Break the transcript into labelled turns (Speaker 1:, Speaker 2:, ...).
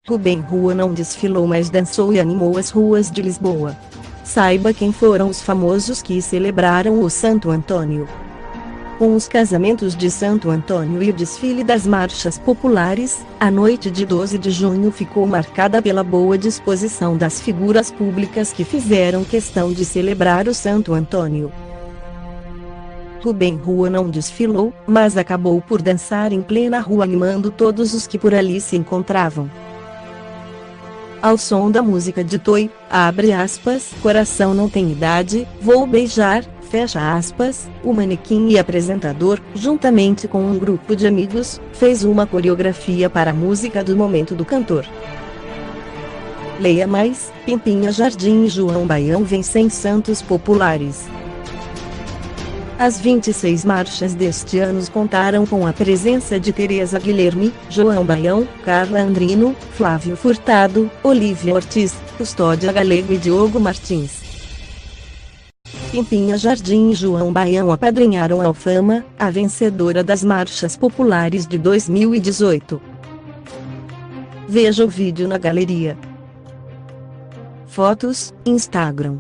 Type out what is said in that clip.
Speaker 1: Rubem Rua não desfilou, mas dançou e animou as ruas de Lisboa. Saiba quem foram os famosos que celebraram o Santo Antônio. Com os casamentos de Santo Antônio e o desfile das marchas populares, a noite de 12 de junho ficou marcada pela boa disposição das figuras públicas que fizeram questão de celebrar o Santo Antônio. Rubem Rua não desfilou, mas acabou por dançar em plena rua, animando todos os que por ali se encontravam. Ao som da música de Toy, abre aspas, coração não tem idade, vou beijar, fecha aspas, o manequim e apresentador, juntamente com um grupo de amigos, fez uma coreografia para a música do momento do cantor. Leia mais, Pimpinha Jardim e João Baião vencem santos populares. As 26 marchas deste ano contaram com a presença de Tereza Guilherme, João Baião, Carla Andrino, Flávio Furtado, Olívia Ortiz, Custódia Galego e Diogo Martins. Pimpinha Jardim e João Baião apadrinharam Alfama, a vencedora das marchas populares de 2018. Veja o vídeo na galeria. Fotos, Instagram.